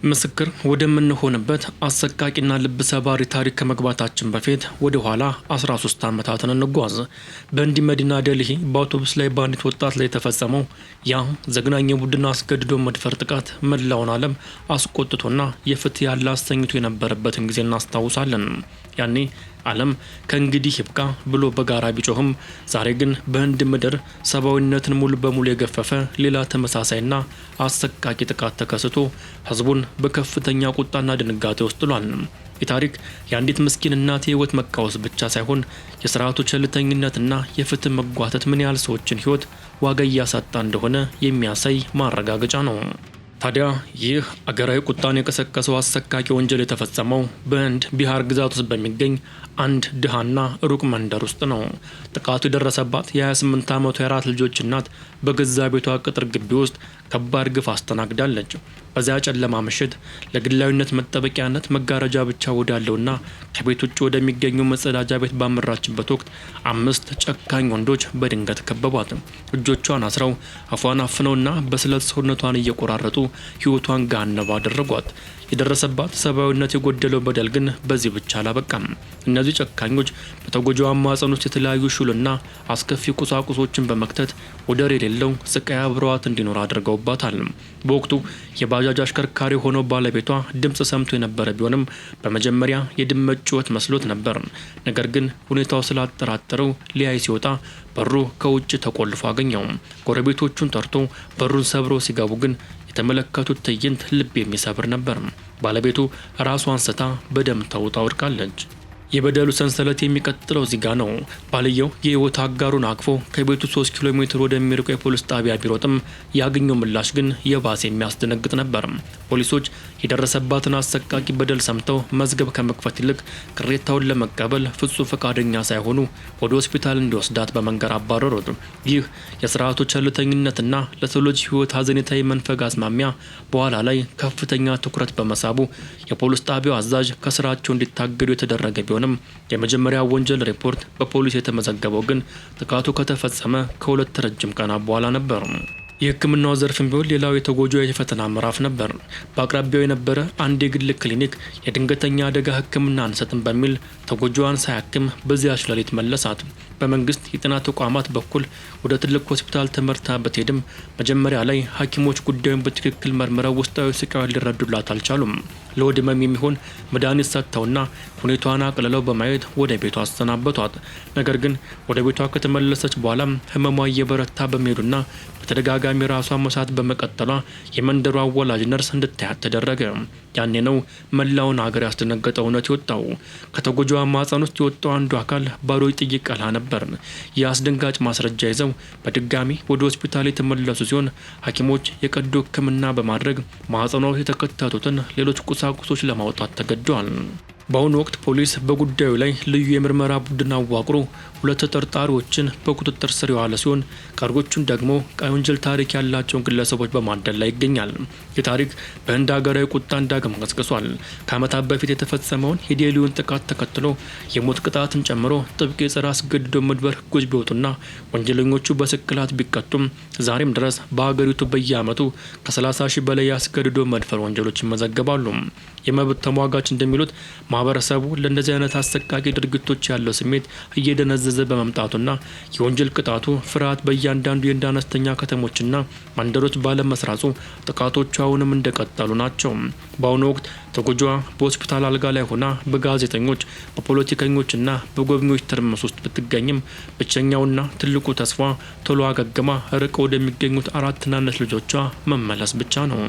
ምስክር ወደምንሆንበት አሰቃቂና ልብ ሰባሪ ታሪክ ከመግባታችን በፊት ወደ ኋላ 13 ዓመታትን እንጓዝ። በህንድ መዲና ዴልሂ በአውቶቡስ ላይ በአንዲት ወጣት ላይ የተፈጸመው ያ ዘግናኝ ቡድን አስገድዶ መድፈር ጥቃት መላውን ዓለም አስቆጥቶና የፍትህ ያለ አሰኝቶ የነበረበትን ጊዜ እናስታውሳለን። ያኔ ዓለም ከእንግዲህ ይብቃ ብሎ በጋራ ቢጮህም ዛሬ ግን በህንድ ምድር ሰብአዊነትን ሙሉ በሙሉ የገፈፈ ሌላ ተመሳሳይና አሰቃቂ ጥቃት ተከስቶ ህዝቡን በከፍተኛ ቁጣና ድንጋጤ ውስጥ ጥሏል። የታሪክ የአንዲት ምስኪን እናት የህይወት መቃወስ ብቻ ሳይሆን የስርዓቱ ቸልተኝነትና የፍትህ መጓተት ምን ያህል ሰዎችን ህይወት ዋጋ እያሳጣ እንደሆነ የሚያሳይ ማረጋገጫ ነው። ታዲያ ይህ አገራዊ ቁጣን የቀሰቀሰው አሰቃቂ ወንጀል የተፈጸመው በህንድ ቢሃር ግዛት ውስጥ በሚገኝ አንድ ድሃና ሩቅ መንደር ውስጥ ነው። ጥቃቱ የደረሰባት የ28 ዓመቷ የአራት ልጆች እናት በገዛ ቤቷ ቅጥር ግቢ ውስጥ ከባድ ግፍ አስተናግዳለች። በዚያ ጨለማ ምሽት ለግላዊነት መጠበቂያነት መጋረጃ ብቻ ወዳለውና ከቤት ውጭ ወደሚገኙ መጸዳጃ ቤት ባመራችበት ወቅት 5 ጨካኝ ወንዶች በድንገት ከበቧት። እጆቿን አስረው አፏን አፍነውና በስለት ሰውነቷን እየቆራረጡ ህይወቷን ገሃነም አደረጓት። የደረሰባት ሰብአዊነት የጎደለው በደል ግን በዚህ ብቻ አላበቃም። እነዚህ ጨካኞች በተጎጂዋ ማህፀን ውስጥ የተለያዩ ሹልና አስከፊ ቁሳቁሶችን በመክተት ወደር የሌለው ስቃይ አብረዋት እንዲኖር አድርገውባታል። በወቅቱ የባጃጅ አሽከርካሪ ሆነው ባለቤቷ ድምፅ ሰምቶ የነበረ ቢሆንም በመጀመሪያ የድመት ጩኸት መስሎት ነበር። ነገር ግን ሁኔታው ስላጠራጠረው ሊያይ ሲወጣ በሩ ከውጭ ተቆልፎ አገኘው። ጎረቤቶቹን ጠርቶ በሩን ሰብረው ሲገቡ ግን የተመለከቱት ትዕይንት ልብ የሚሰብር ነበር። ባለቤቱ ራሷን ስታ በደም ተውጣ ወድቃለች። የበደሉ ሰንሰለት የሚቀጥለው እዚህ ጋ ነው። ባልየው የህይወት አጋሩን አቅፎ ከቤቱ 3 ኪሎ ሜትር ወደሚርቀው የፖሊስ ጣቢያ ቢሮጥም ያገኘው ምላሽ ግን የባሰ የሚያስደነግጥ ነበር። ፖሊሶች የደረሰባትን አሰቃቂ በደል ሰምተው መዝገብ ከመክፈት ይልቅ ቅሬታውን ለመቀበል ፍጹም ፈቃደኛ ሳይሆኑ ወደ ሆስፒታል እንዲወስዳት በመንገር አባረሩት። ይህ የስርዓቱ ቸልተኝነትና ለሰው ልጅ ህይወት ሀዘኔታዊ መንፈግ አዝማሚያ በኋላ ላይ ከፍተኛ ትኩረት በመሳቡ የፖሊስ ጣቢያው አዛዥ ከስራቸው እንዲታገዱ የተደረገ ቢሆንም የመጀመሪያ ወንጀል ሪፖርት በፖሊስ የተመዘገበው ግን ጥቃቱ ከተፈጸመ ከ2 ረጅም ቀናት በኋላ ነበር። የህክምናው ዘርፍም ቢሆን ሌላው የተጎጂዋ የፈተና ምዕራፍ ነበር። በአቅራቢያው የነበረ አንድ የግል ክሊኒክ የድንገተኛ አደጋ ህክምና አንሰጥም በሚል ተጎጂዋን ሳያክም በዚያች ሌሊት መለሳት። በመንግስት የጤና ተቋማት በኩል ወደ ትልቅ ሆስፒታል ተመርታ ብትሄድም መጀመሪያ ላይ ሐኪሞች ጉዳዩን በትክክል መርምረው ውስጣዊ ስቃዩን ሊረዱላት አልቻሉም። ለሆድ ህመም የሚሆን መድኃኒት ሰጥተውና ሁኔታዋን አቅልለው በማየት ወደ ቤቷ አሰናበቷት። ነገር ግን ወደ ቤቷ ከተመለሰች በኋላ ህመሟ እየበረታ በመሄዱና በተደጋጋሚ ራሷ መሳት በመቀጠሏ የመንደሯ አወላጅ ነርስ እንድታያት ተደረገ። ያኔ ነው መላውን ሀገር ያስደነገጠ እውነት የወጣው። ከተጎጂዋ ማህፀን ውስጥ የወጣው አንዱ አካል ባዶ ጥይት ቀላ ነበር። የአስደንጋጭ ማስረጃ ይዘው በድጋሚ ወደ ሆስፒታል የተመለሱ ሲሆን ሐኪሞች የቀዶ ህክምና በማድረግ ማህፀኗ ውስጥ የተከተቱትን ሌሎች ቁሳቁሶች ለማውጣት ተገደዋል። በአሁኑ ወቅት ፖሊስ በጉዳዩ ላይ ልዩ የምርመራ ቡድን አዋቅሮ 2 ተጠርጣሪዎችን በቁጥጥር ስር የዋለ ሲሆን ቀሪዎቹን ደግሞ ቀይ ወንጀል ታሪክ ያላቸውን ግለሰቦች በማደን ላይ ይገኛል። የታሪክ በህንድ ሀገራዊ ቁጣን ዳግም ቀስቅሷል። ከዓመታት በፊት የተፈጸመውን የዴልሂውን ጥቃት ተከትሎ የሞት ቅጣትን ጨምሮ ጥብቅ የጸረ አስገድዶ መድፈር ህጎች ቢወጡና ወንጀለኞቹ በስቅላት ቢቀጡም ዛሬም ድረስ በሀገሪቱ በየዓመቱ ከ30 ሺህ በላይ ያስገድዶ መድፈር ወንጀሎች ይመዘገባሉ። የመብት ተሟጋች እንደሚሉት ማህበረሰቡ ለእንደዚህ አይነት አሰቃቂ ድርጊቶች ያለው ስሜት እየደነዘዘ በመምጣቱና የወንጀል ቅጣቱ ፍርሃት በእያንዳንዱ የህንድ አነስተኛ ከተሞችና መንደሮች ባለመስራጹ ጥቃቶቹ አሁንም እንደቀጠሉ ናቸው። በአሁኑ ወቅት ተጎጂዋ በሆስፒታል አልጋ ላይ ሆና በጋዜጠኞች በፖለቲከኞችና በጎብኚዎች ትርምስ ውስጥ ብትገኝም ብቸኛውና ትልቁ ተስፋ ቶሎ አገግማ ርቀው ወደሚገኙት 4 ትናንሽ ልጆቿ መመለስ ብቻ ነው።